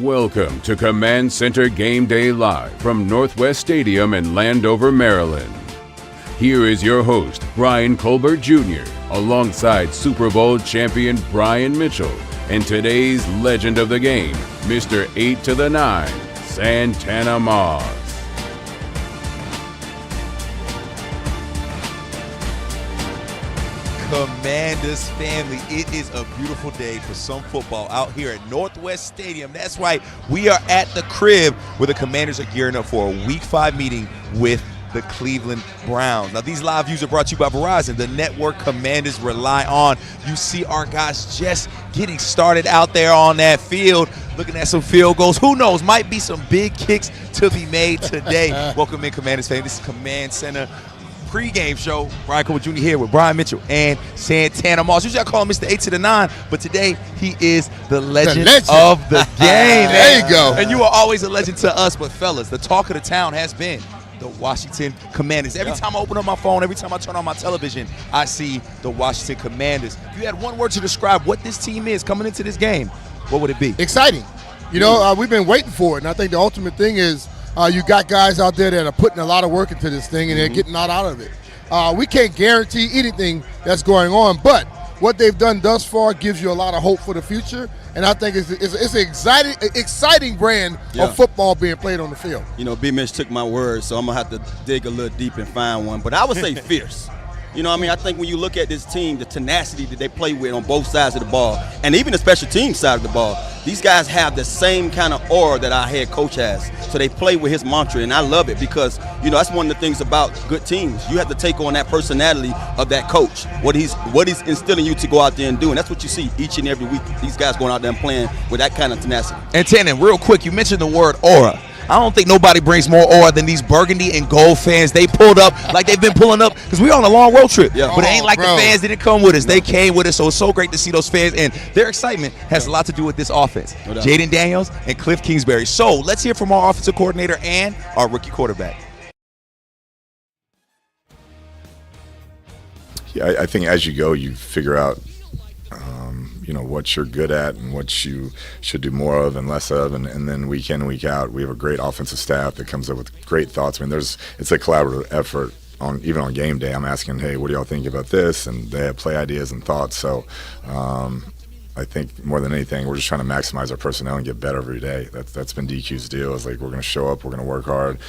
Welcome to Command Center Game Day Live from Northwest Stadium in Landover, Maryland. Here is your host, Brian Colbert Jr., alongside Super Bowl champion Brian Mitchell, and today's legend of the game, Mr. 8 to the 9, Santana Moss. Commanders family, it is a beautiful day for some football out here at Northwest Stadium. That's right, we are at the crib where the Commanders are gearing up for a Week 5 meeting with the Cleveland Browns. Now, these live views are brought to you by Verizon, the network Commanders rely on. You see our guys just getting started out there on that field, looking at some field goals. Who knows, might be some big kicks to be made today. Welcome in, Commanders family. This is Command Center Pregame show. Brian Colbert Jr. here with Brian Mitchell and Santana Moss. Usually I call him Mr. 8 to the 9, but today he is the legend of the game. There you go. And you are always a legend to us, but fellas, the talk of the town has been the Washington Commanders. Every time I open up my phone, every time I turn on my television, I see the Washington Commanders. If you had one word to describe what this team is coming into this game, what would it be? Exciting. You know, we've been waiting for it, and I think the ultimate thing is you got guys out there that are putting a lot of work into this thing, and they're getting a lot out of it. We can't guarantee anything that's going on, but what they've done thus far gives you a lot of hope for the future, and I think it's an exciting brand of football being played on the field. You know, B-Mitch took my words, so I'm going to have to dig a little deep and find one, but I would say fierce. You know what I mean? I think when you look at this team, the tenacity that they play with on both sides of the ball, and even the special team side of the ball, these guys have the same kind of aura that our head coach has. So they play with his mantra, and I love it because, you know, that's one of the things about good teams. You have to take on that personality of that coach, what he's instilling you to go out there and do, and that's what you see each and every week. These guys going out there and playing with that kind of tenacity. And Tannen, real quick, you mentioned the word aura. I don't think nobody brings more aura than these burgundy and gold fans. They pulled up like they've been pulling up because we're on a long road trip. Yeah. But it ain't like the fans didn't come with us. They came with us, so it's so great to see those fans. And their excitement has a lot to do with this offense. Jaden Daniels and Cliff Kingsbury. So let's hear from our offensive coordinator and our rookie quarterback. Yeah, I think as you go, you figure out you know, what you're good at and what you should do more of and less of, and then week in, week out, we have a great offensive staff that comes up with great thoughts. I mean, it's a collaborative effort. Even on game day, I'm asking, hey, what do y'all think about this? And they have play ideas and thoughts. So I think more than anything, we're just trying to maximize our personnel and get better every day. That's been DQ's deal. Is like, we're going to show up, we're going to work hard,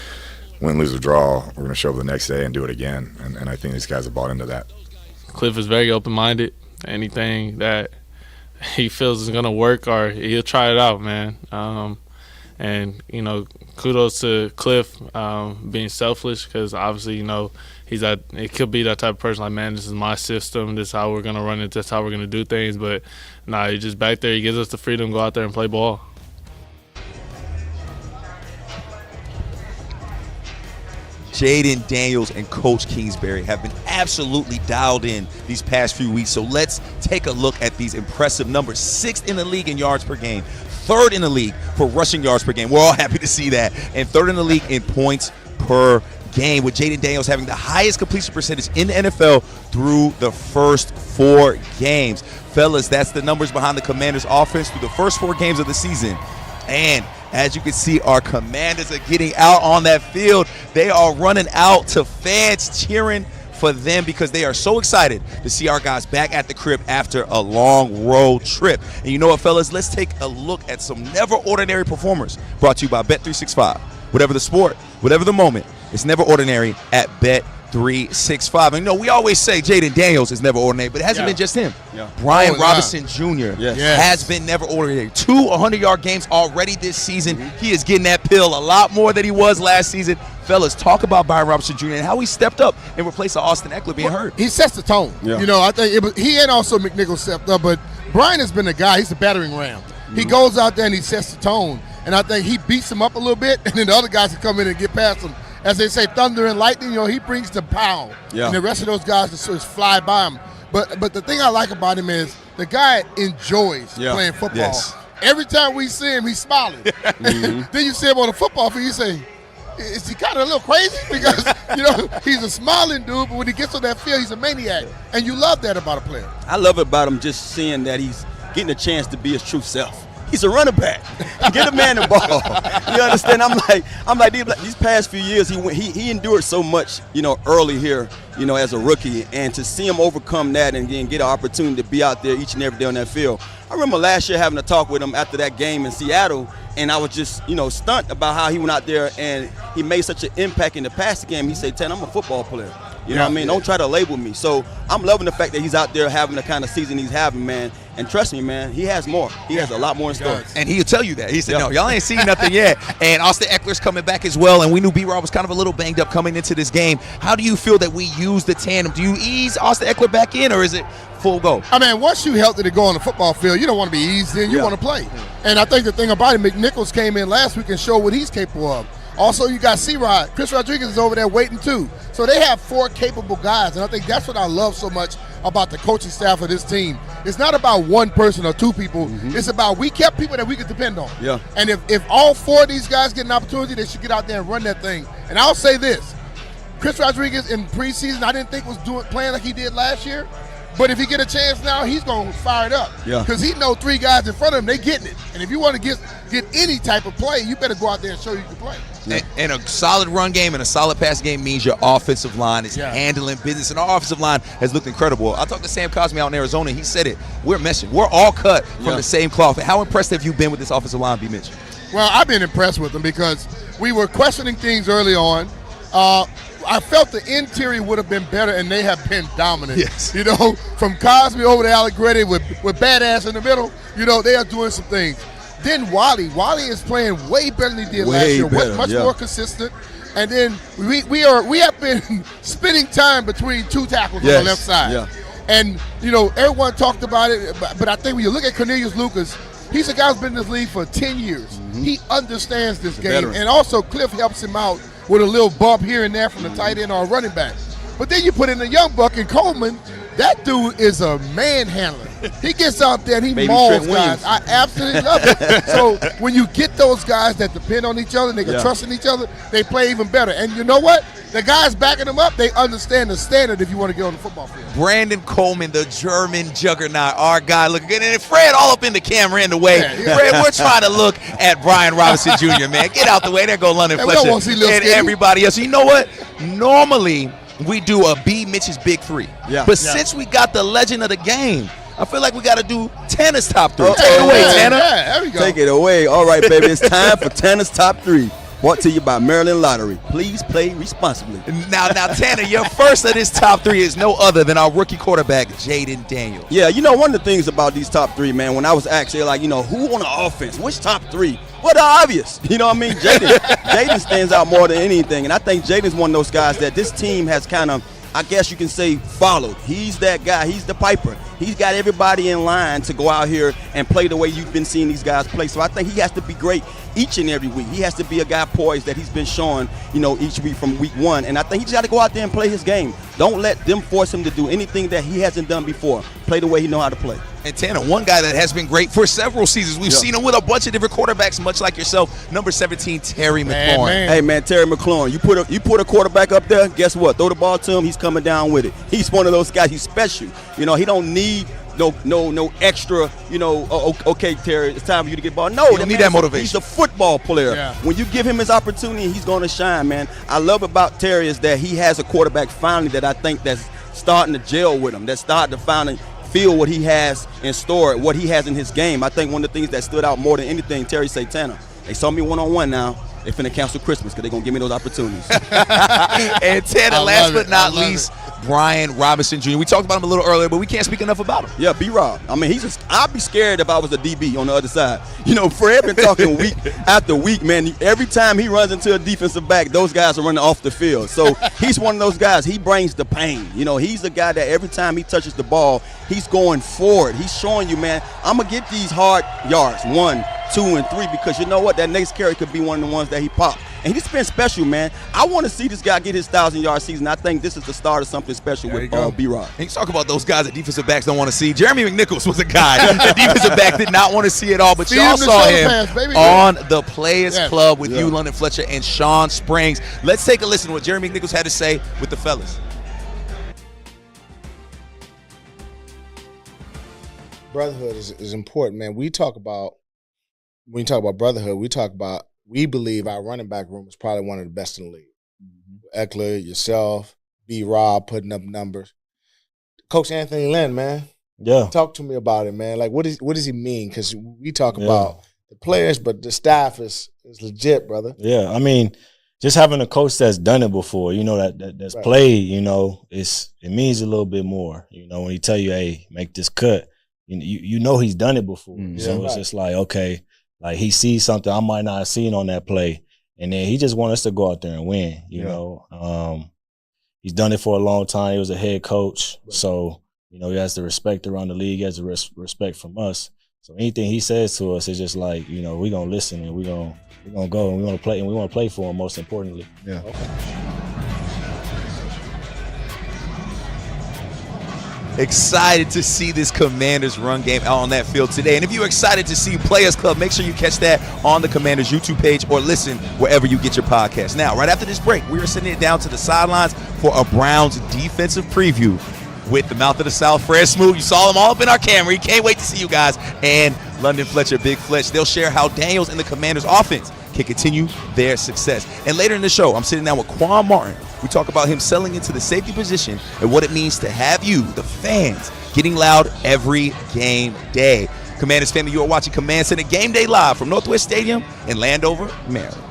win, lose, or draw. We're going to show up the next day and do it again. And I think these guys have bought into that. Cliff is very open-minded. Anything that he feels is going to work, or he'll try it out, man. And, you know, kudos to Cliff being selfish, because obviously, you know, it could be that type of person like, man, this is my system, this is how we're going to run it, this is how we're going to do things. But, nah, he's just back there. He gives us the freedom to go out there and play ball. Jaden Daniels and Coach Kingsbury have been absolutely dialed in these past few weeks. So let's take a look at these impressive numbers. 6th in the league in yards per game, 3rd in the league for rushing yards per game. We're all happy to see that. And 3rd in the league in points per game, with Jaden Daniels having the highest completion percentage in the NFL through the first 4 games. Fellas, that's the numbers behind the Commanders' offense through the first 4 games of the season. And as you can see, our Commanders are getting out on that field. They are running out to fans cheering for them because they are so excited to see our guys back at the crib after a long road trip. And you know what, fellas? Let's take a look at some never ordinary performers brought to you by Bet365. Whatever the sport, whatever the moment, it's never ordinary at Bet365. And you know, we always say Jaden Daniels is never ordinary, but it hasn't been just him. Brian Robinson Jr. has been never ordinary. 2 100-yard games already this season. He is getting that pill a lot more than he was last season. Fellas, talk about Brian Robinson Jr. and how he stepped up in replace of Austin Eckler being hurt. He sets the tone. You know, I think he and also McNichols stepped up, but Brian has been a guy, he's a battering ram. He goes out there and he sets the tone, and I think he beats him up a little bit, and then the other guys can come in and get past him. As they say, thunder and lightning, you know, he brings the power. And the rest of those guys just fly by him. But the thing I like about him is the guy enjoys playing football. Every time we see him, he's smiling. Then you see him on the football field, you say, is he kind of a little crazy? Because, you know, he's a smiling dude, but when he gets on that field, he's a maniac. And you love that about a player. I love it about him, just seeing that he's getting a chance to be his true self. He's a running back. Get a man the ball. You understand? I'm like these past few years, he endured so much, early here, as a rookie, and to see him overcome that and then get an opportunity to be out there each and every day on that field. I remember last year having a talk with him after that game in Seattle, and I was just, stunned about how he went out there and he made such an impact in the passing game. He said, "Tan, I'm a football player. You know what I mean? Don't try to label me." So I'm loving the fact that he's out there having the kind of season he's having, man. And trust me, man, he has more. He has a lot more in store. And he'll tell you that. He said, no, y'all ain't seen nothing yet. And Austin Eckler's coming back as well. And we knew B-Rob was kind of a little banged up coming into this game. How do you feel that we use the tandem? Do you ease Austin Eckler back in, or is it full go? I mean, once you healthy to go on the football field, you don't want to be eased in. You want to play. And I think the thing about it, McNichols came in last week and showed what he's capable of. Also, you got C-Rod. Chris Rodriguez is over there waiting too. So they have 4 capable guys, and I think that's what I love so much about the coaching staff of this team. It's not about one person or 2 people. It's about we kept people that we could depend on. Yeah. And if all 4 of these guys get an opportunity, they should get out there and run that thing. And I'll say this. Chris Rodriguez in preseason, I didn't think was playing like he did last year. But if he get a chance now, he's going to fire it up. Yeah. Because he know 3 guys in front of him, they getting it. And if you want to get any type of play, you better go out there and show you can play. And a solid run game and a solid pass game means your offensive line is handling business. And our offensive line has looked incredible. I talked to Sam Cosme out in Arizona, and he said it. We're meshing. We're all cut from the same cloth. How impressed have you been with this offensive line, B. Mitch? Well, I've been impressed with them because we were questioning things early on. I felt the interior would have been better, and they have been dominant. Yes. From Cosme over to Allegretti with Badass in the middle, they are doing some things. Then Wally is playing way better than he did last year, much more consistent. And then we have been spending time between 2 tackles on the left side. Yeah. And, everyone talked about it, but I think when you look at Cornelius Lucas, he's a guy who's been in this league for 10 years. He understands this game. Veteran. And also Cliff helps him out with a little bump here and there from the tight end or running back. But then you put in a young buck in Coleman. That dude is a manhandler. He gets out there and he mauls guys. I absolutely love it. So when you get those guys that depend on each other and they can trust in each other, they play even better. And you know what? The guys backing them up, they understand the standard if you want to get on the football field. Brandon Coleman, the German juggernaut, our guy looking good. And Fred all up in the camera in the way. Fred, we're trying to look at Brian Robinson Jr., man. Get out the way. There go London Fletcher and everybody else. You know what? Normally, we do a B. Mitch's Big 3. Yeah. But since we got the legend of the game, I feel like we got to do Tanner's Top 3. Take it away, Tanner. Yeah, there we go. Take it away. All right, baby. It's time for Tanner's Top 3. Brought to you by Maryland Lottery. Please play responsibly. Now, Tanner, your first of this top 3 is no other than our rookie quarterback, Jaden Daniels. Yeah, one of the things about these top 3, man, when I was actually like, who on the offense? Which top 3? Well, the obvious. You know what I mean? Jaden stands out more than anything. And I think Jaden's one of those guys that this team has kind of, I guess you can say, followed. He's that guy. He's the piper. He's got everybody in line to go out here and play the way you've been seeing these guys play. So I think he has to be great each and every week. He has to be a guy poised that he's been showing, each week from week 1. And I think he's got to go out there and play his game. Don't let them force him to do anything that he hasn't done before. Play the way he know how to play. And Tanner, one guy that has been great for several seasons. We've seen him with a bunch of different quarterbacks, much like yourself. Number 17, Terry McLaurin. Hey, man, Terry McLaurin. You put a quarterback up there, guess what? Throw the ball to him, he's coming down with it. He's one of those guys. He's special. He don't need no extra, okay, Terry, it's time for you to get the ball. No, you don't need that motivation. He's a football player. Yeah. When you give him his opportunity, he's going to shine, man. I love about Terry is that he has a quarterback finally that I think that's starting to gel with him, that's starting to finally feel what he has in store, what he has in his game. I think one of the things that stood out more than anything, Terry Santana, they saw me one-on-one now. They finna cancel Christmas because they're going to give me those opportunities. And Tanner, last but not least, Brian Robinson Jr. We talked about him a little earlier, but we can't speak enough about him. Yeah, B-Rob. I mean, I'd be scared if I was a DB on the other side. Fred been talking week after week, man. Every time he runs into a defensive back, those guys are running off the field. So he's one of those guys. He brings the pain. He's the guy that every time he touches the ball, he's going forward. He's showing you, man, I'm going to get these hard yards, 1, 2, and 3, because you know what? That next carry could be one of the ones that he popped. And he's been special, man. I want to see this guy get his 1,000-yard season. I think this is the start of something special with B-Rob. And you talk about those guys that defensive backs don't want to see. Jeremy McNichols was a guy that defensive back did not want to see at all, but y'all saw him on the Players Club with you, London Fletcher, and Sean Springs. Let's take a listen to what Jeremy McNichols had to say with the fellas. Brotherhood is important, man. We talk about when you talk about brotherhood, we believe our running back room is probably one of the best in the league. Eckler, yourself, B-Rob putting up numbers. Coach Anthony Lynn, man. Yeah. Talk to me about it, man. Like, what does he mean? Because we talk about the players, but the staff is legit, brother. Yeah, I mean, just having a coach that's done it before, that's played, it means a little bit more. When he tell you, hey, make this cut, he's done it before. So it's just like, okay, like he sees something I might not have seen on that play. And then he just wants us to go out there and win, you know. He's done it for a long time. He was a head coach. Right. So, he has the respect around the league. He has the respect from us. So anything he says to us is just like, we're going to listen and we're going to go and we want to play, and we want to play for him most importantly. Yeah. Okay. Excited to see this Commanders run game out on that field today. And if you're excited to see Players Club, make sure you catch that on the Commanders YouTube page or listen wherever you get your podcast. Now, right after this break, we are sending it down to the sidelines for a Browns defensive preview with the mouth of the South, Fred Smoot. You saw them all up in our camera. You can't wait to see you guys. And London Fletcher, Big Fletch. They'll share how Daniels and the Commanders offense can continue their success. And later in the show, I'm sitting down with Quan Martin. We talk about him selling into the safety position and what it means to have you, the fans, getting loud every game day. Commanders family, you are watching Command Center Game Day live from Northwest Stadium in Landover, Maryland.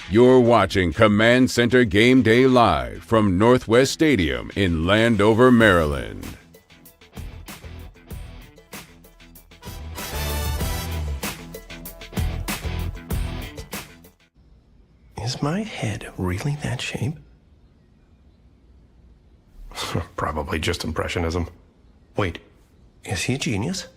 You're watching Command Center Game Day live from Northwest Stadium in Landover, Maryland. Is my head really that shape? Probably just impressionism. Wait, is he a genius?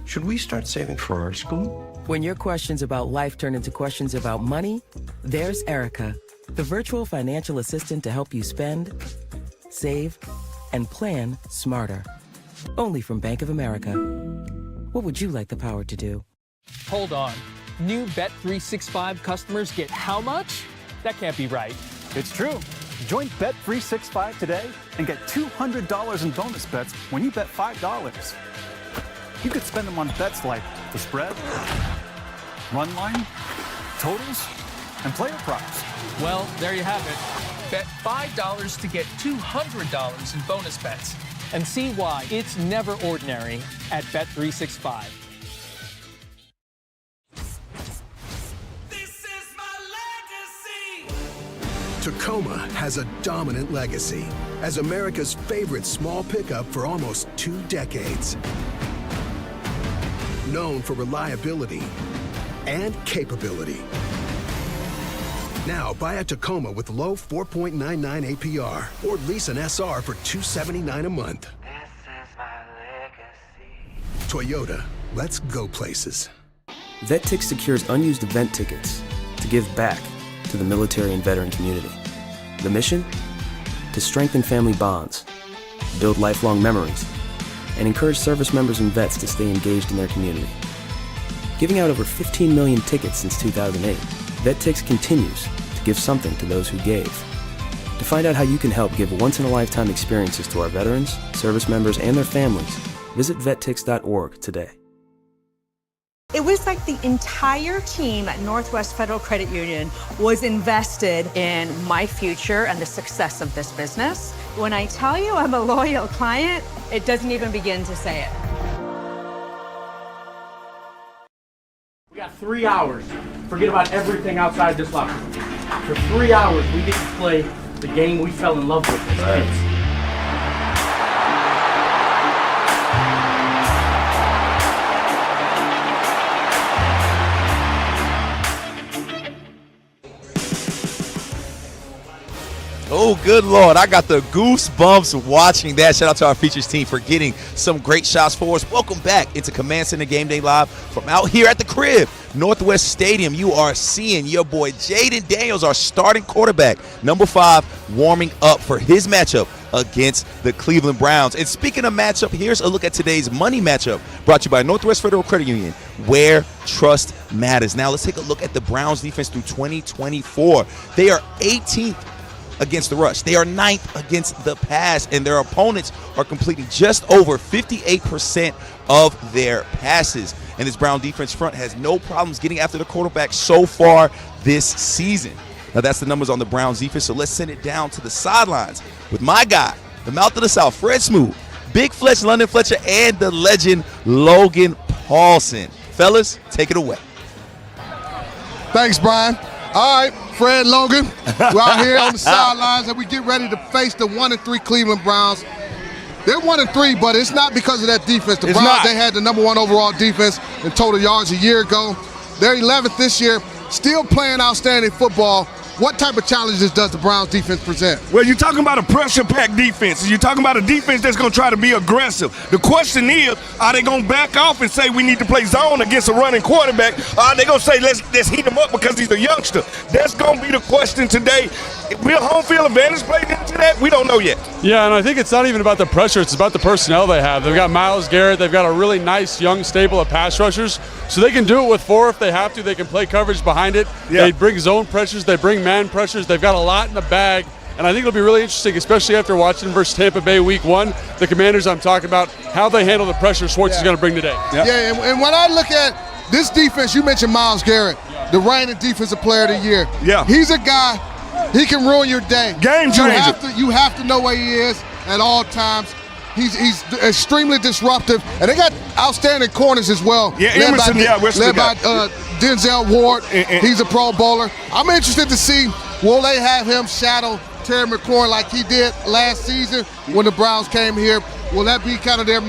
Should we start saving for our school? When your questions about life turn into questions about money, there's Erica, the virtual financial assistant to help you spend, save, and plan smarter. Only from Bank of America. What would you like the power to do? Hold on. New Bet365 customers get how much? That can't be right. It's true. Join Bet365 today and get $200 in bonus bets when you bet $5. You could spend them on bets like the spread, run line, totals, and player props. Well, there you have it. Bet $5 to get $200 in bonus bets. And see why it's never ordinary at Bet365. Tacoma has a dominant legacy as America's favorite small pickup for almost 2 decades. Known for reliability and capability. Now buy a Tacoma with low 4.99 APR or lease an SR for $279 a month. This is my legacy. Toyota, let's go places. VetTix secures unused event tickets to give back to the military and veteran community. The mission? To strengthen family bonds, build lifelong memories, and encourage service members and vets to stay engaged in their community. Giving out over 15 million tickets since 2008, VetTix continues to give something to those who gave. To find out how you can help give once-in-a-lifetime experiences to our veterans, service members, and their families, visit vettix.org today. It was like the entire team at Northwest Federal Credit Union was invested in my future and the success of this business. When I tell you I'm a loyal client, it doesn't even begin to say it. We got 3 hours. Forget about everything outside this locker room. For 3 hours, we get to play the game we fell in love with as kids. Oh, good Lord. I got the goosebumps watching that. Shout out to our features team for getting some great shots for us. Welcome back into Command Center Game Day Live from out here at the crib, Northwest Stadium. You are seeing your boy Jaden Daniels, our starting quarterback, number 5, warming up for his matchup against the Cleveland Browns. And speaking of matchup, here's a look at today's money matchup brought to you by Northwest Federal Credit Union, where trust matters. Now let's take a look at the Browns defense through 2024. They are 18th against the rush. They are 9th against the pass, and their opponents are completing just over 58% of their passes. And this Brown defense front has no problems getting after the quarterback so far this season. Now, that's the numbers on the Browns defense, so let's send it down to the sidelines with my guy, the mouth of the South, Fred Smoot, Big Fletch, London Fletcher, and the legend Logan Paulson. Fellas, take it away. Thanks, Brian. All right, Fred, Logan, we're out here on the sidelines, and we get ready to face the 1-3 Cleveland Browns. They're 1-3, but it's not because of that defense. The Browns, they had the #1 overall defense in total yards a year ago. They're 11th this year, still playing outstanding football. What type of challenges does the Browns defense present? Well, you're talking about a pressure-packed defense. You're talking about a defense that's going to try to be aggressive. The question is, are they going to back off and say we need to play zone against a running quarterback? Or are they going to say let's heat him up because he's a youngster? That's going to be the question today. Will home field advantage play into that? We don't know yet. Yeah, and I think it's not even about the pressure. It's about the personnel they have. They've got Myles Garrett. They've got a really nice young stable of pass rushers. So they can do it with 4 if they have to. They can play coverage behind it. Yeah. They bring zone pressures. They bring man pressures. They've got a lot in the bag. And I think it'll be really interesting, especially after watching versus Tampa Bay week 1. The Commanders I'm talking about, how they handle the pressure Schwartz is going to bring today. Yeah, and when I look at this defense, you mentioned Myles Garrett, the reigning defensive player of the year. Yeah. He's a guy, he can ruin your day. Game changer. You have to know where he is at all times. He's extremely disruptive, and they got outstanding corners as well. Yeah, Emerson, led by Denzel Ward. He's a Pro Bowler. I'm interested to see, will they have him shadow Terry McLaurin like he did last season when the Browns came here? Will that be kind of their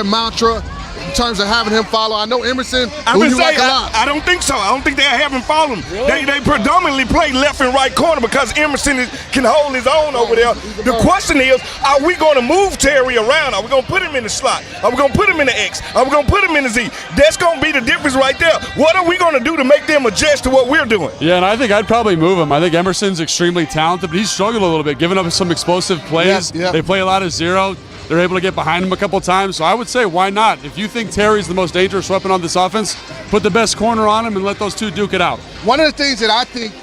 mantra in terms of having him follow? I know Emerson, who you like a lot. I don't think so. I don't think they'll have him follow him. Really? They predominantly play left and right corner because Emerson can hold his own over there. The question is, are we going to move Terry around? Are we going to put him in the slot? Are we going to put him in the X? Are we going to put him in the Z? That's going to be the difference right there. What are we going to do to make them adjust to what we're doing? Yeah, and I think I'd probably move him. I think Emerson's extremely talented, but he's struggled a little bit, giving up some explosive plays. Yeah. They play a lot of zero. They're able to get behind him a couple times. So I would say, why not? If you think Terry's the most dangerous weapon on this offense, put the best corner on him and let those two duke it out. One of the things that I think,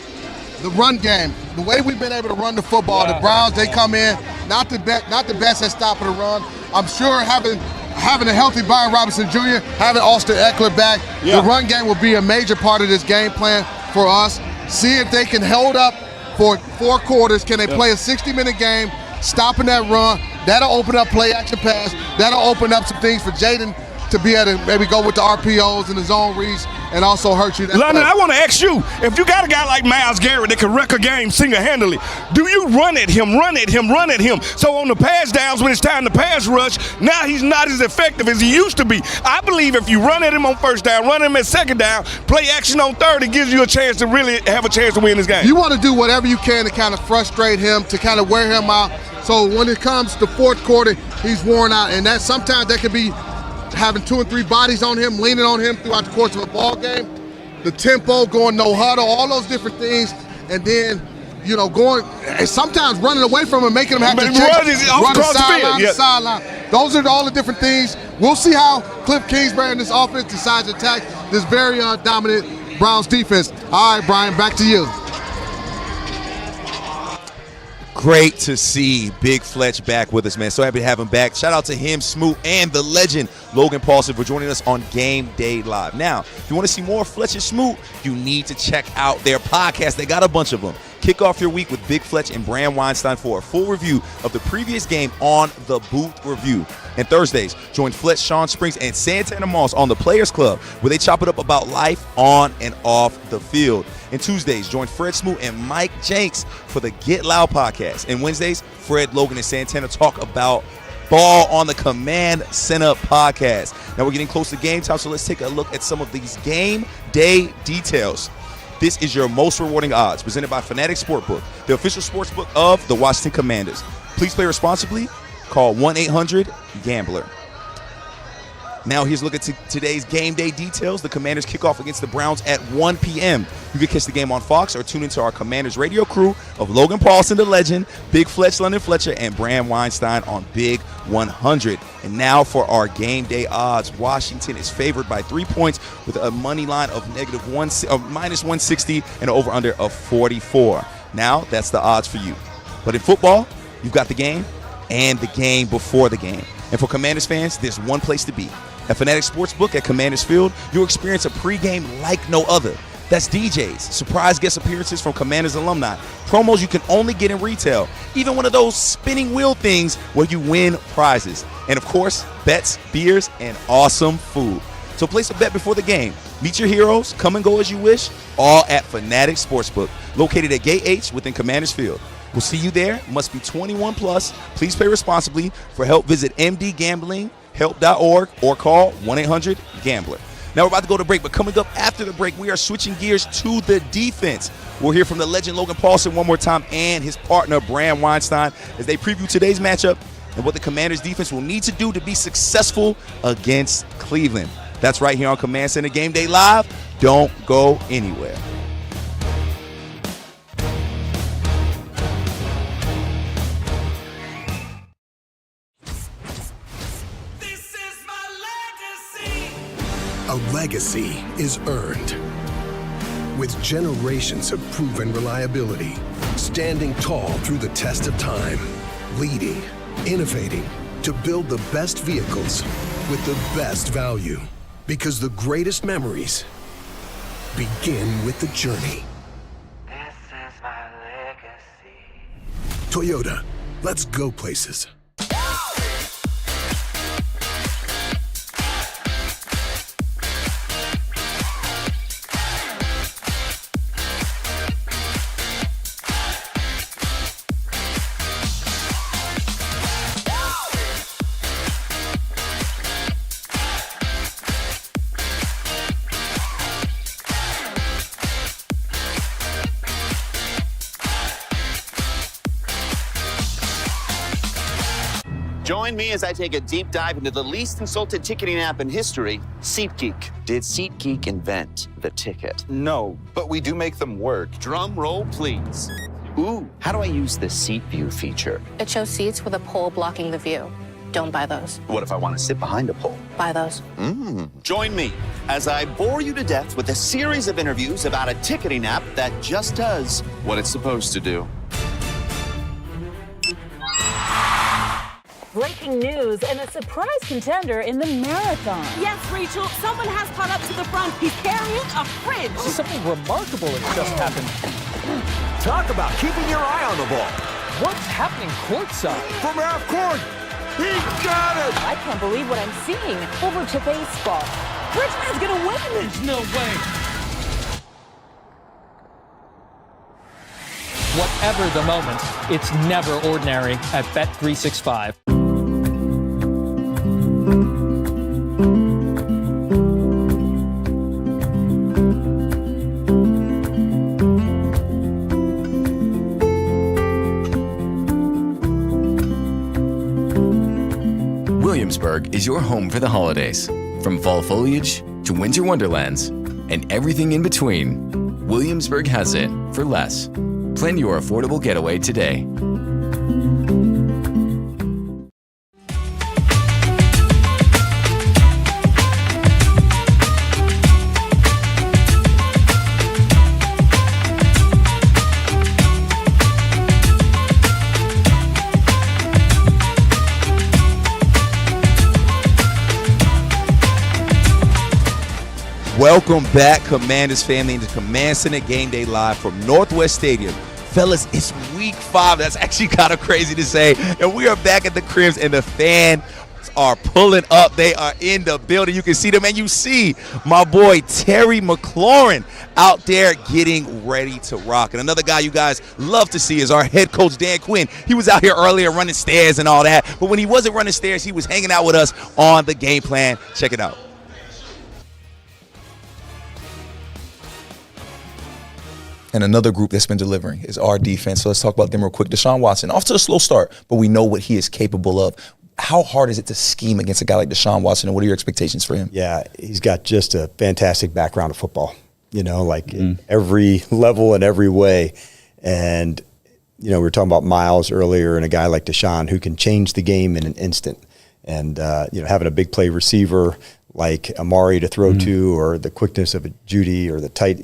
the run game, the way we've been able to run the football, the Browns, they come in, not the best at stopping the run. I'm sure having a healthy Byron Robinson Jr., having Austin Eckler back, the run game will be a major part of this game plan for us. See if they can hold up for 4 quarters. Can they play a 60-minute game, stopping that run? That'll open up play action pass. That'll open up some things for Jaden to be able to maybe go with the RPOs and the zone reads and also hurt you. London, I want to ask you, if you got a guy like Myles Garrett that can wreck a game single-handedly, do you run at him? So on the pass downs when it's time to pass rush, now he's not as effective as he used to be. I believe if you run at him on first down, run him at second down, play action on third, it gives you a chance to really have a chance to win this game. You want to do whatever you can to kind of frustrate him, to kind of wear him out. So when it comes to fourth quarter, he's worn out, and that sometimes that could be having 2 and 3 bodies on him, leaning on him throughout the course of a ball game, the tempo, going no huddle, all those different things, and then going and sometimes running away from him, making him have to run the sideline. Those are all the different things. We'll see how Cliff Kingsbury and this offense decides to attack this very dominant Browns defense. All right, Brian, back to you. Great to see Big Fletch back with us, man. So happy to have him back. Shout out to him, Smoot, and the legend Logan Paulson for joining us on Game Day Live. Now, if you want to see more Fletch and Smoot, you need to check out their podcast. They got a bunch of them. Kick off your week with Big Fletch and Bram Weinstein for a full review of the previous game on the Booth Review. And Thursdays, join Fletch, Sean Springs, and Santana Moss on the Players Club, where they chop it up about life on and off the field. And Tuesdays, join Fred Smoot and Mike Jenks for the Get Loud podcast. And Wednesdays, Fred, Logan, and Santana talk about ball on the Command Center podcast. Now we're getting close to game time, so let's take a look at some of these game day details. This is your most rewarding odds, presented by Fanatics Sportbook, the official sportsbook of the Washington Commanders. Please play responsibly. Call 1-800-GAMBLER. Now here's a look at today's game day details. The Commanders kick off against the Browns at 1 p.m. You can catch the game on Fox or tune into our Commanders radio crew of Logan Paulson, the legend, Big Fletch, London Fletcher, and Bram Weinstein on Big 100. And now for our game day odds. Washington is favored by 3 points with a money line of minus 160 and an over-under of 44. Now that's the odds for you. But in football, you've got the game and the game before the game. And for Commanders fans, there's one place to be. At Fanatics Sportsbook at Commanders Field, you'll experience a pregame like no other. That's DJs, surprise guest appearances from Commanders alumni, promos you can only get in retail, even one of those spinning wheel things where you win prizes. And of course, bets, beers, and awesome food. So place a bet before the game. Meet your heroes, come and go as you wish, all at Fanatics Sportsbook, located at Gate H within Commanders Field. We'll see you there. Must be 21 plus. Please pay responsibly. For help, visit mdgamblinghelp.org or call 1-800-GAMBLER. Now we're about to go to break, but coming up after the break, we are switching gears to the defense. We'll hear from the legend Logan Paulson one more time and his partner, Bram Weinstein, as they preview today's matchup and what the Commanders defense will need to do to be successful against Cleveland. That's right here on Command Center Game Day Live. Don't go anywhere. A legacy is earned with generations of proven reliability, standing tall through the test of time, leading, innovating to build the best vehicles with the best value. Because the greatest memories begin with the journey. This is my legacy. Toyota, let's go places. Join me as I take a deep dive into the least insulted ticketing app in history, SeatGeek. Did SeatGeek invent the ticket? No, but we do make them work. Drum roll, please. Ooh, how do I use the Seat View feature? It shows seats with a pole blocking the view. Don't buy those. What if I want to sit behind a pole? Buy those. Join me as I bore you to death with a series of interviews about a ticketing app that just does what it's supposed to do. Breaking news and a surprise contender in the marathon. Yes, Rachel, someone has caught up to the front. He's carrying a fridge. Something remarkable has just happened. Talk about keeping your eye on the ball. What's happening courtside? From half court, he got it! I can't believe what I'm seeing. Over to baseball. Bridgman's gonna win. There's no way. Whatever the moment, it's never ordinary at Bet365. Williamsburg is your home for the holidays. From fall foliage to winter wonderlands and everything in between, Williamsburg has it for less. Plan your affordable getaway today. Welcome back, Commanders family, into Command Center Game Day Live from Northwest Stadium. Fellas, it's week 5. That's actually kind of crazy to say. And we are back at the Crims, and the fans are pulling up. They are in the building. You can see them, and you see my boy Terry McLaurin out there getting ready to rock. And another guy you guys love to see is our head coach, Dan Quinn. He was out here earlier running stairs and all that. But when he wasn't running stairs, he was hanging out with us on the game plan. Check it out. And another group that's been delivering is our defense. So let's talk about them real quick. DeShaun Watson, off to a slow start, but we know what he is capable of. How hard is it to scheme against a guy like DeShaun Watson, and what are your expectations for him? Yeah, he's got just a fantastic background of football, in every level and every way. And, we were talking about Miles earlier, and a guy like DeShaun who can change the game in an instant. And, having a big play receiver like Amari to throw to, or the quickness of a Judy, or the tight,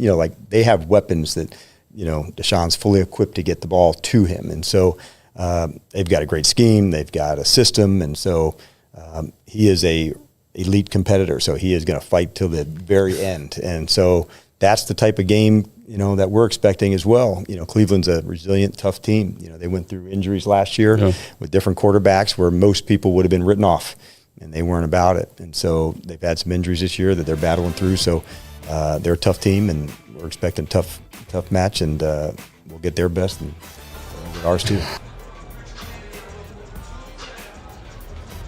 they have weapons that, DeShaun's fully equipped to get the ball to him. And so they've got a great scheme. They've got a system. And so he is a elite competitor. So he is going to fight till the very end. And so that's the type of game, that we're expecting as well. Cleveland's a resilient, tough team. They went through injuries last year with different quarterbacks where most people would have been written off, and they weren't about it. And so they've had some injuries this year that they're battling through. So they're a tough team, and we're expecting a tough match, and we'll get their best and get ours too.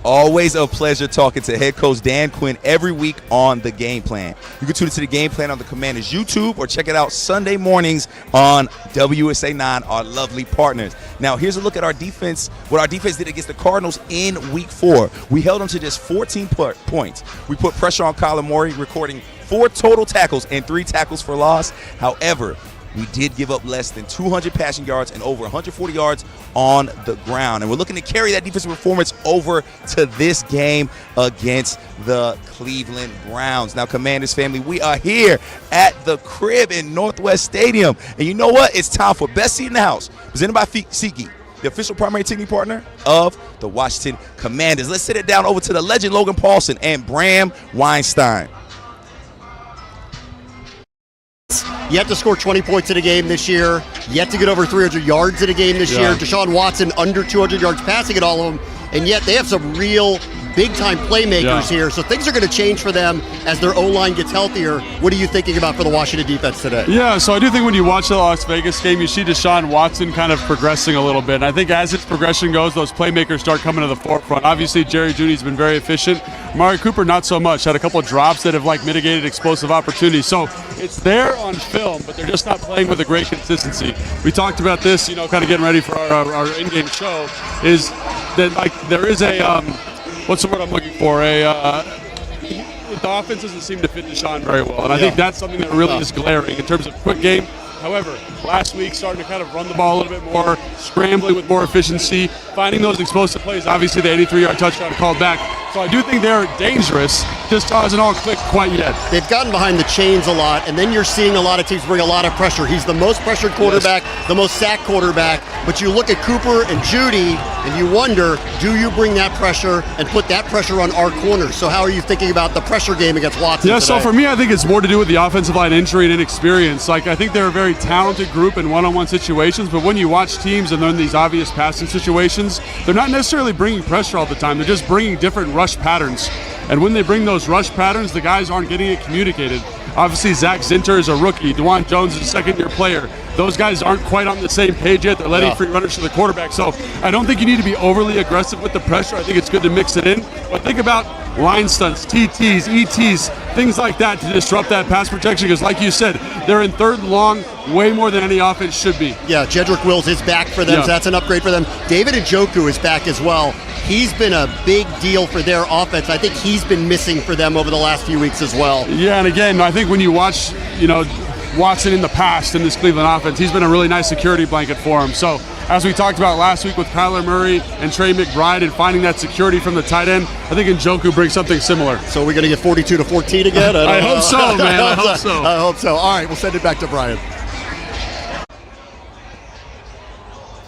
Always a pleasure talking to head coach Dan Quinn every week on The Game Plan. You can tune into The Game Plan on the Commanders YouTube or check it out Sunday mornings on WSA 9, our lovely partners. Now, here's a look at our defense, what our defense did against the Cardinals in Week 4. We held them to just 14 points. We put pressure on Kyler Murray, recording 4 total tackles and 3 tackles for loss. However, we did give up less than 200 passing yards and over 140 yards on the ground. And we're looking to carry that defensive performance over to this game against the Cleveland Browns. Now, Commanders family, we are here at the crib in Northwest Stadium. And you know what? It's time for Best Seat in the House, presented by SeatGeek, the official primary ticketing partner of the Washington Commanders. Let's sit it down over to the legend Logan Paulson and Bram Weinstein. You have to score 20 points in a game this year. You have to get over 300 yards in a game this year. DeShaun Watson under 200 yards passing at all of them. And yet they have some real big-time playmakers here. So things are going to change for them as their O-line gets healthier. What are you thinking about for the Washington defense today? Yeah, so I do think when you watch the Las Vegas game, you see DeShaun Watson kind of progressing a little bit. And I think as its progression goes, those playmakers start coming to the forefront. Obviously, Jerry Jeudy's been very efficient. Amari Cooper, not so much. Had a couple of drops that have mitigated explosive opportunities. So it's there on film, but they're just not playing with a great consistency. We talked about this, kind of getting ready for our in-game show, is that there is a what's the word I'm looking for? The offense doesn't seem to fit DeShaun very well, and I think that's something that really is glaring in terms of quick game. However, last week starting to kind of run the ball a little bit more, scrambling with more efficiency, finding those explosive plays. Obviously, the 83-yard touchdown called back. So I do think they're dangerous, just hasn't all clicked quite yet. They've gotten behind the chains a lot, and then you're seeing a lot of teams bring a lot of pressure. He's the most pressured quarterback, the most sacked quarterback, but you look at Cooper and Jeudy, and you wonder, do you bring that pressure and put that pressure on our corners? So how are you thinking about the pressure game against Watson today? So for me, I think it's more to do with the offensive line injury and inexperience. I think they're a very talented group in one-on-one situations, but when you watch teams and they're in these obvious passing situations, they're not necessarily bringing pressure all the time. They're just bringing different rush patterns. And when they bring those rush patterns, the guys aren't getting it communicated. Obviously, Zach Zinter is a rookie. DeJuan Jones is a second-year player. Those guys aren't quite on the same page yet. They're letting free runners to the quarterback. So I don't think you need to be overly aggressive with the pressure. I think it's good to mix it in. But think about line stunts, TTs, ETs, things like that to disrupt that pass protection. Because like you said, they're in third and long way more than any offense should be. Yeah, Jedrick Wills is back for them, so that's an upgrade for them. David Njoku is back as well. He's been a big deal for their offense. I think he's been missing for them over the last few weeks as well. Yeah, and again, I think when you watch, Watson in the past in this Cleveland offense, he's been a really nice security blanket for him. So as we talked about last week with Kyler Murray and Trey McBride and finding that security from the tight end, I think Njoku brings something similar. So we're going to get 42-14 again? I hope so, man. I hope so. I hope so. All right, we'll send it back to Brian.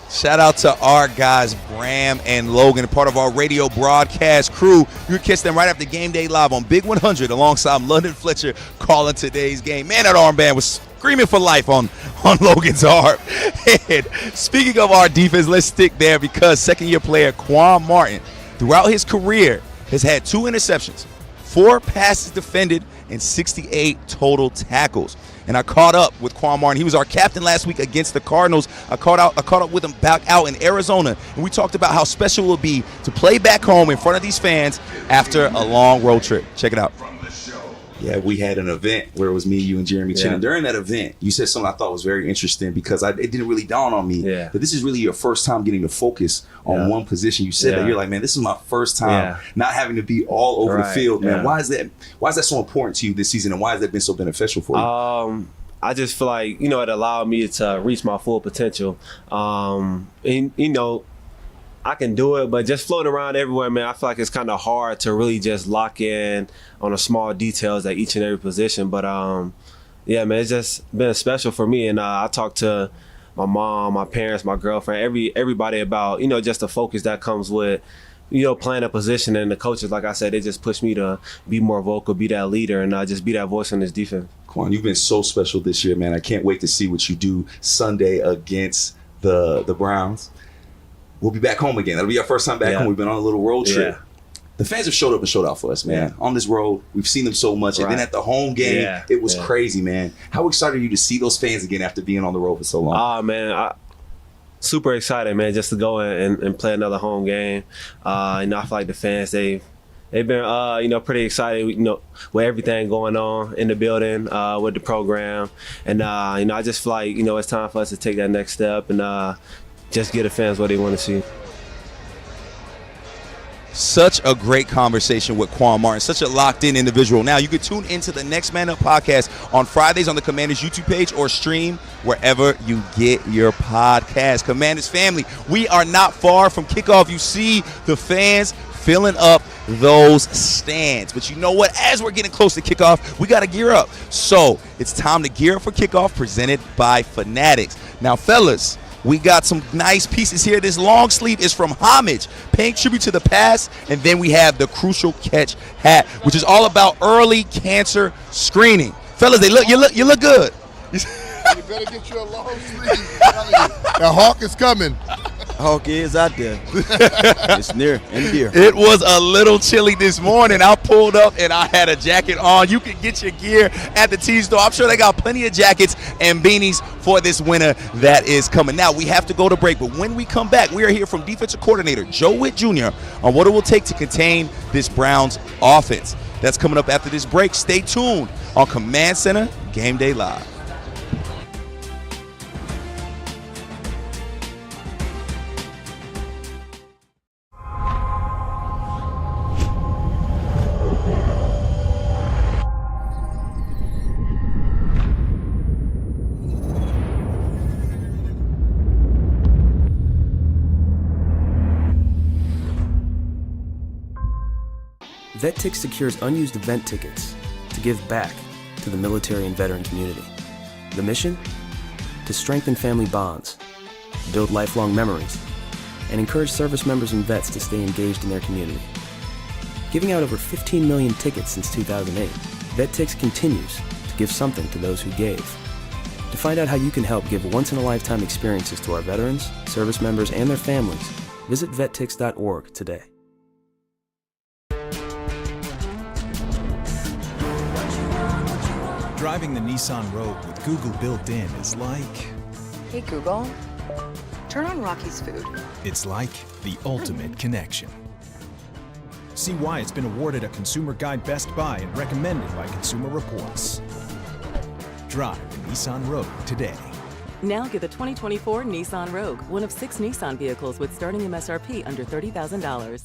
Shout out to our guys, Bram and Logan, part of our radio broadcast crew. You can catch them right after Game Day Live on Big 100 alongside London Fletcher calling today's game. Man, that armband was screaming for life on Logan's arm. And speaking of our defense, let's stick there because second-year player Quan Martin, throughout his career, has had 2 interceptions, 4 passes defended, and 68 total tackles. And I caught up with Quan Martin. He was our captain last week against the Cardinals. I caught up with him back out in Arizona, and we talked about how special it will be to play back home in front of these fans after a long road trip. Check it out. Yeah, we had an event where it was me, you, and Jeremy Chin. And during that event, you said something I thought was very interesting because it didn't really dawn on me that this is really your first time getting to focus on one position. You said that you're like, man, this is my first time not having to be all over the field, man. Why is that so important to you this season, and why has that been so beneficial for you? I just feel like, it allowed me to reach my full potential. I can do it, but just floating around everywhere, man, I feel like it's kind of hard to really just lock in on the small details at each and every position. But, Yeah, man, it's just been special for me. And I talked to my mom, my parents, my girlfriend, everybody about, just the focus that comes with, playing a position. And the coaches, like I said, they just pushed me to be more vocal, be that leader, and just be that voice in this defense. Quan, you've been so special this year, man. I can't wait to see what you do Sunday against the Browns. We'll be back home again. That'll be our first time back home. We've been on a little road trip. Yeah. The fans have showed up and showed out for us, man. On this road, we've seen them so much. And then at the home game, it was crazy, man. How excited are you to see those fans again after being on the road for so long? Man, super excited, man, just to go and play another home game. I feel like the fans, they've been, pretty excited, with everything going on in the building, with the program. And, I just feel like, it's time for us to take that next step and just get the fans what they want to see. Such a great conversation with Quan Martin, such a locked-in individual. Now, you can tune into the Next Man Up podcast on Fridays on the Commanders YouTube page or stream wherever you get your podcast. Commanders family, we are not far from kickoff. You see the fans filling up those stands. But you know what? As we're getting close to kickoff, we got to gear up. So it's time to gear up for kickoff, presented by Fanatics. Now, fellas, we got some nice pieces here. This long sleeve is from Homage, paying tribute to the past. And then we have the Crucial Catch hat, which is all about early cancer screening. Fellas, you look good. You better get you a long sleeve. The Hawk is coming. Hawk is out there. It's near and dear. It was a little chilly this morning. I pulled up and I had a jacket on. You can get your gear at the T store. I'm sure they got plenty of jackets and beanies for this winter that is coming. Now, we have to go to break, but when we come back, we are here from defensive coordinator Joe Witt Jr. on what it will take to contain this Browns offense. That's coming up after this break. Stay tuned on Command Center Game Day Live. VetTix secures unused event tickets to give back to the military and veteran community. The mission? To strengthen family bonds, build lifelong memories, and encourage service members and vets to stay engaged in their community. Giving out over 15 million tickets since 2008, VetTix continues to give something to those who gave. To find out how you can help give once-in-a-lifetime experiences to our veterans, service members, and their families, visit vettix.org today. Driving the Nissan Rogue with Google built in is like... Hey Google, turn on Rocky's food. It's like the ultimate connection. See why it's been awarded a Consumer Guide Best Buy and recommended by Consumer Reports. Drive the Nissan Rogue today. Now get the 2024 Nissan Rogue, one of 6 Nissan vehicles with starting MSRP under $30,000.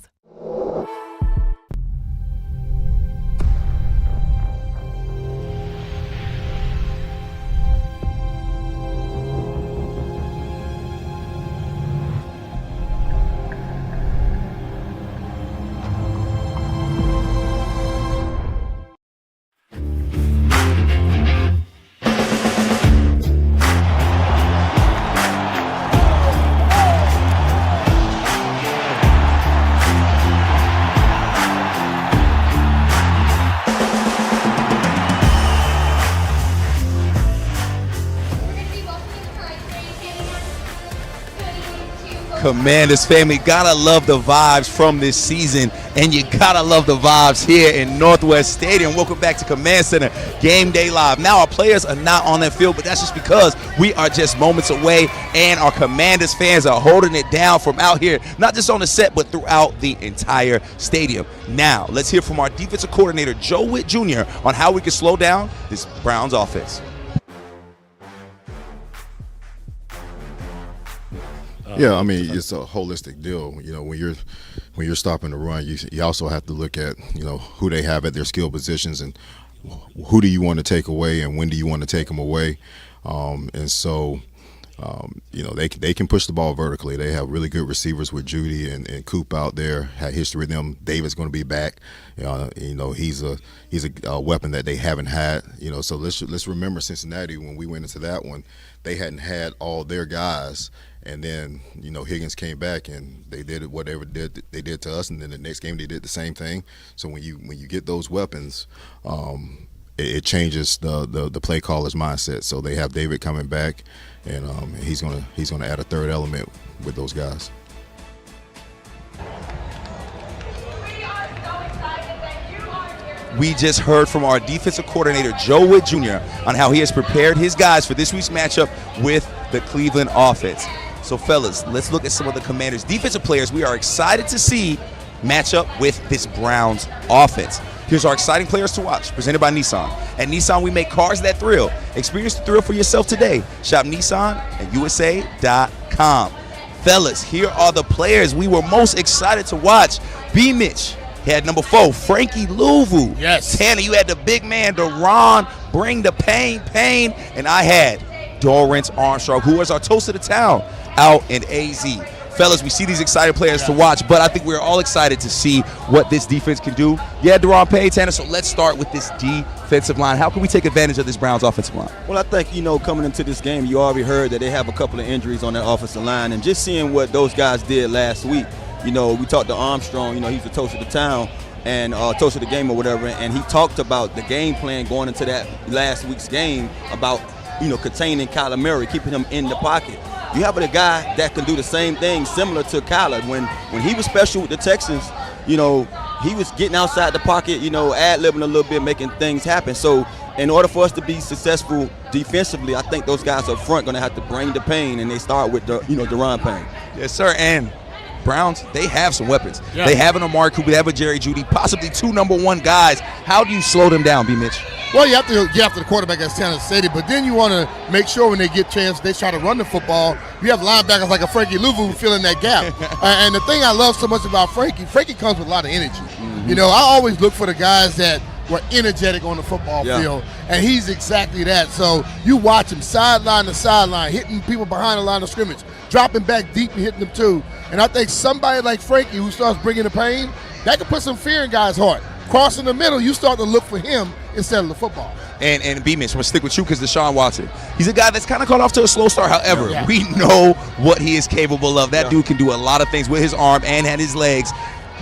Commanders family, gotta love the vibes from this season, and you gotta love the vibes here in Northwest Stadium. Welcome back to Command Center Game Day Live. Now, our players are not on that field, but that's just because we are just moments away, and our Commanders fans are holding it down from out here, not just on the set, but throughout the entire stadium. Now, let's hear from our defensive coordinator, Joe Witt Jr., on how we can slow down this Browns offense. Yeah, I mean, it's a holistic deal. You know, when you're stopping the run, you also have to look at, you know, who they have at their skill positions and who do you want to take away and when do you want to take them away. And so They can push the ball vertically. They have really good receivers with Judy and Coop out there. Had history with them. David's going to be back. He's a weapon that they haven't had. So let's remember Cincinnati when we went into that one, they hadn't had all their guys, and then Higgins came back and they did whatever they did to us, and then the next game they did the same thing. So when you get those weapons, it changes the play caller's mindset. So they have David coming back, and he's gonna add a third element with those guys. We just heard from our defensive coordinator, Joe Witt Jr., on how he has prepared his guys for this week's matchup with the Cleveland offense. So, fellas, let's look at some of the Commanders' defensive players we are excited to see match up with this Browns offense. Here's our exciting players to watch, presented by Nissan. At Nissan, we make cars that thrill. Experience the thrill for yourself today. Shop Nissan at USA.com. Fellas, here are the players we were most excited to watch. B. Mitch. He had number 4, Frankie Louvu. Yes. Tanner, you had the big man, Deron, bring the pain. And I had Dorrance Armstrong, who is our toast of the town, out in AZ. Fellas, we see these exciting players to watch, but I think we're all excited to see what this defense can do. Yeah, Deron Payne, Tanner, so let's start with this defensive line. How can we take advantage of this Browns offensive line? Well, I think, coming into this game, you already heard that they have a couple of injuries on that offensive line, and just seeing what those guys did last week, we talked to Armstrong, he's the toast of the town and toast of the game or whatever, and he talked about the game plan going into that last week's game about, containing Kyler Murray, keeping him in the pocket. You have a guy that can do the same thing similar to Kyler. When he was special with the Texans, he was getting outside the pocket, ad-libbing a little bit, making things happen. So in order for us to be successful defensively, I think those guys up front going to have to bring the pain, and they start with, Deron Payne. Yes, sir, and Browns, they have some weapons. Yeah. They have an Amari Cooper, they have a Jerry Jeudy, possibly 2 number 1 guys. How do you slow them down, B. Mitch? Well, you have to get after the quarterback, as Tanner stated, but then you want to make sure when they get chance, they try to run the football. You have linebackers like a Frankie Louvu filling that gap. And the thing I love so much about Frankie comes with a lot of energy. Mm-hmm. I always look for the guys that were energetic on the football field, and he's exactly that. So you watch him sideline to sideline, hitting people behind the line of scrimmage, dropping back deep and hitting them too. And I think somebody like Frankie, who starts bringing the pain, that can put some fear in guys' heart. Crossing the middle, you start to look for him instead of the football. And B-Mitch, I'm going to stick with you because DeShaun Watson, he's a guy that's kind of got off to a slow start. However, we know what he is capable of. That dude can do a lot of things with his arm and his legs.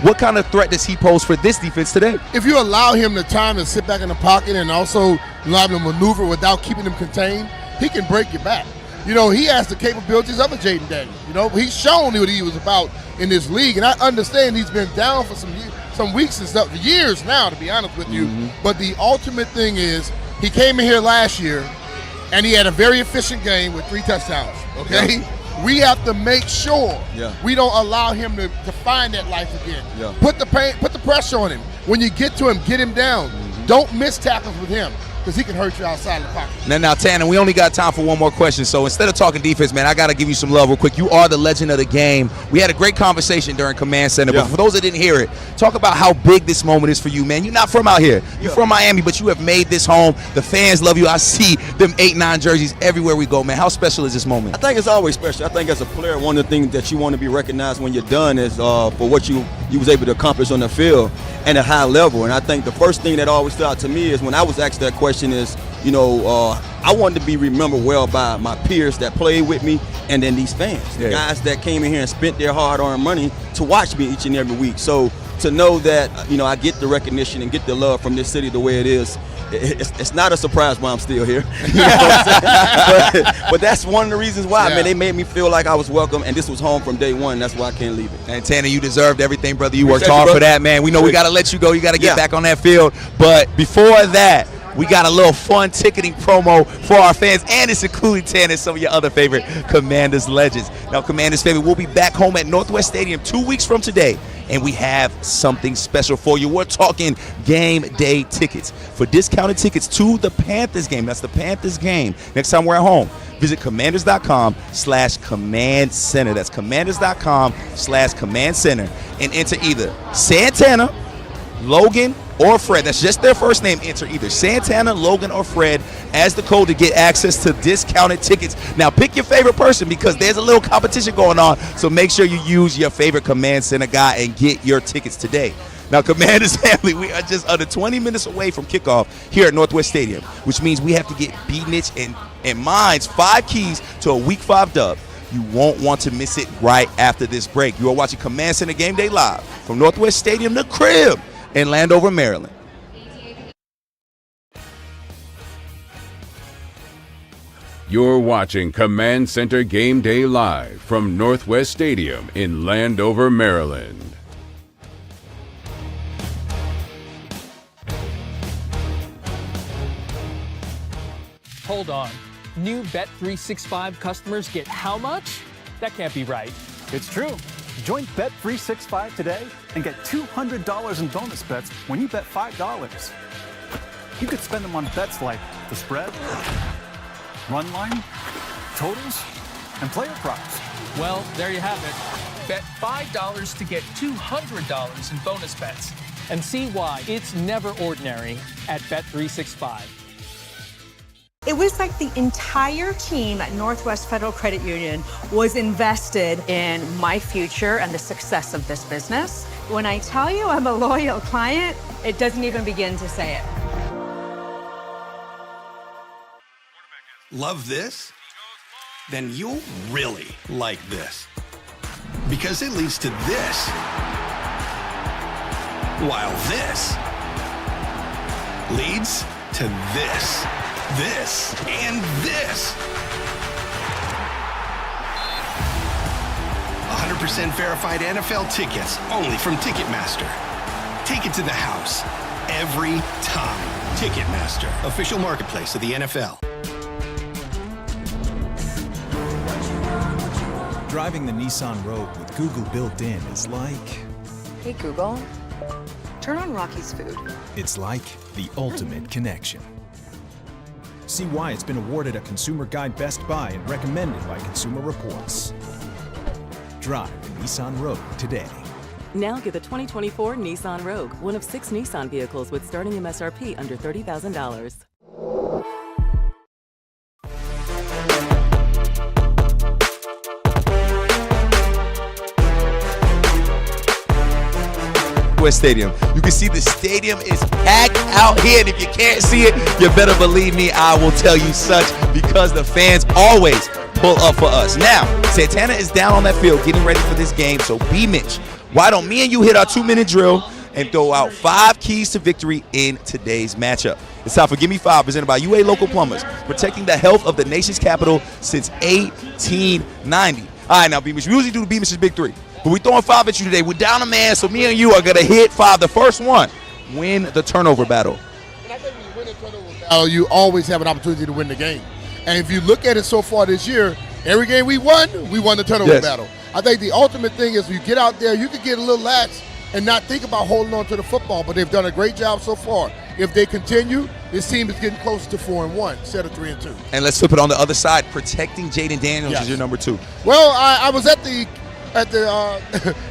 What kind of threat does he pose for this defense today? If you allow him the time to sit back in the pocket and also allow him to maneuver without keeping him contained, he can break your back. He has the capabilities of a Jaden Daniels. He's shown what he was about in this league, and I understand he's been down for some weeks and stuff, years now, to be honest with you. But the ultimate thing is, he came in here last year, and he had a very efficient game with 3 touchdowns. Okay. Yeah. We have to make sure we don't allow him to find that life again. Yeah. Put the pressure on him. When you get to him, get him down. Don't miss tackles with him, because he can hurt you outside the pocket. Now, Tanner, we only got time for one more question. So instead of talking defense, man, I got to give you some love real quick. You are the legend of the game. We had a great conversation during Command Center, but for those that didn't hear it, talk about how big this moment is for you, man. You're not from out here. You're from Miami, but you have made this home. The fans love you. I see them 8-9 jerseys everywhere we go, man. How special is this moment? I think it's always special. I think as a player, one of the things that you want to be recognized when you're done is for what you was able to accomplish on the field and at a high level. And I think the first thing that always stood out to me is when I was asked that question is, I wanted to be remembered well by my peers that played with me, and then these fans, the guys that came in here and spent their hard-earned money to watch me each and every week. So to know that, I get the recognition and get the love from this city the way it is, it's not a surprise why I'm still here. but that's one of the reasons why, man. They made me feel like I was welcome, and this was home from day one. That's why I can't leave it. And Tanner, you deserved everything, brother. You worked hard for that, man. We know we got to let you go. You got to get back on that field. But before that, we got a little fun ticketing promo for our fans, and it's including Tanner, some of your other favorite Commanders legends. Now, Commanders family, we'll be back home at Northwest Stadium 2 weeks from today, and we have something special for you. We're talking game day tickets. For discounted tickets to the Panthers game, that's the Panthers game, next time we're at home, visit commanders.com/command center. That's commanders.com/command center, and enter either Santana, Logan, or Fred. That's just their first name. Enter either Santana, Logan, or Fred as the code to get access to discounted tickets. Now pick your favorite person because there's a little competition going on, so make sure you use your favorite Command Center guy and get your tickets today. Now, Commanders family, we are just under 20 minutes away from kickoff here at Northwest Stadium, which means we have to get B-Mitch and Mines 5 keys to a Week 5 dub. You won't want to miss it right after this break. You are watching Command Center Game Day live from Northwest Stadium, the crib in Landover, Maryland. You're watching Command Center Game Day live from Northwest Stadium in Landover, Maryland. Hold on. New Bet365 customers get how much? That can't be right. It's true. Join Bet365 today and get $200 in bonus bets when you bet $5. You could spend them on bets like the spread, run line, totals, and player props. Well, there you have it. Bet $5 to get $200 in bonus bets. And see why it's never ordinary at Bet365. It was like the entire team at Northwest Federal Credit Union was invested in my future and the success of this business. When I tell you I'm a loyal client, it doesn't even begin to say it. Love this? Then you'll really like this. Because it leads to this. While this leads to this. This and this. 100% verified NFL tickets only from Ticketmaster. Take it to the house every time. Ticketmaster, official marketplace of the NFL. Driving the Nissan Rogue with Google built in is like... Hey Google, turn on Rocky's food. It's like the ultimate connection. See why it's been awarded a Consumer Guide Best Buy and recommended by Consumer Reports. Drive the Nissan Rogue today. Now get the 2024 Nissan Rogue, one of 6 Nissan vehicles with starting MSRP under $30,000. West Stadium. You can see the stadium is packed out here, and if you can't see it, you better believe me, I will tell you such, because the fans always pull up for us. Now, Santana is down on that field getting ready for this game, so B-Mitch, why don't me and you hit our 2-minute drill and throw out 5 keys to victory in today's matchup. It's time for Gimme 5, presented by UA Local Plumbers, protecting the health of the nation's capital since 1890. All right, now, B-Mitch, we usually do the B-Mitch's Big 3. But we're throwing 5 at you today. We're down a man, so me and you are going to hit 5. The first one, win the turnover battle. And I think when you win the turnover battle, you always have an opportunity to win the game. And if you look at it so far this year, every game we won the turnover battle. I think the ultimate thing is you get out there, you can get a little lax and not think about holding on to the football, but they've done a great job so far. If they continue, this team is getting closer to 4-1 instead of 3-2. And let's flip it on the other side. Protecting Jaden Daniels is your number 2. Well, I was at the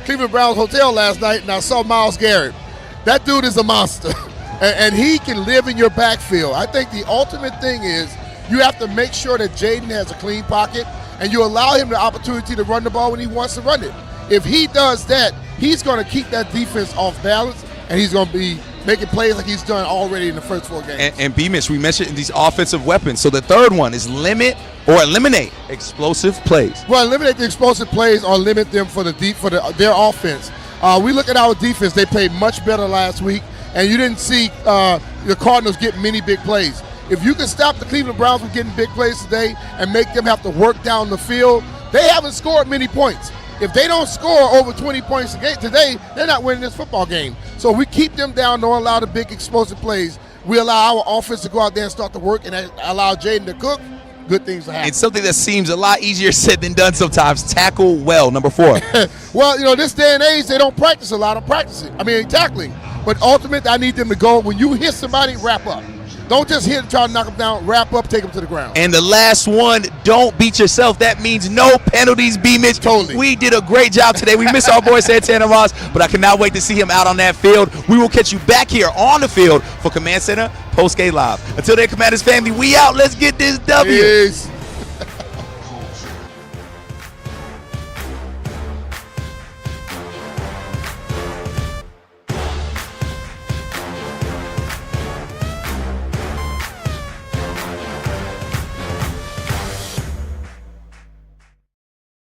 Cleveland Browns hotel last night, and I saw Myles Garrett. That dude is a monster, and he can live in your backfield. I think the ultimate thing is you have to make sure that Jaden has a clean pocket, and you allow him the opportunity to run the ball when he wants to run it. If he does that, he's going to keep that defense off balance, and he's going to be making plays like he's done already in the first 4 games. And B-Mitch, we mentioned these offensive weapons. So the third one is limit or eliminate explosive plays. Well, eliminate the explosive plays or limit them for their offense. We look at our defense. They played much better last week, and you didn't see the Cardinals get many big plays. If you can stop the Cleveland Browns from getting big plays today and make them have to work down the field, they haven't scored many points. If they don't score over 20 points a game today, they're not winning this football game. So we keep them down, don't allow the big explosive plays. We allow our offense to go out there and start to work and allow Jaden to cook. Good things to happen. It's something that seems a lot easier said than done sometimes. Tackle well, number 4. Well, this day and age, they don't practice a lot of tackling. But ultimately, I need them to go, when you hit somebody, wrap up. Don't just hit and try to knock him down. Wrap up, take him to the ground. And the last one, don't beat yourself. That means no penalties, B-Mitch. Totally. We did a great job today. We miss our boy Santana Moss, but I cannot wait to see him out on that field. We will catch you back here on the field for Command Center Post-Game Live. Until then, Commanders family, we out. Let's get this W. Peace.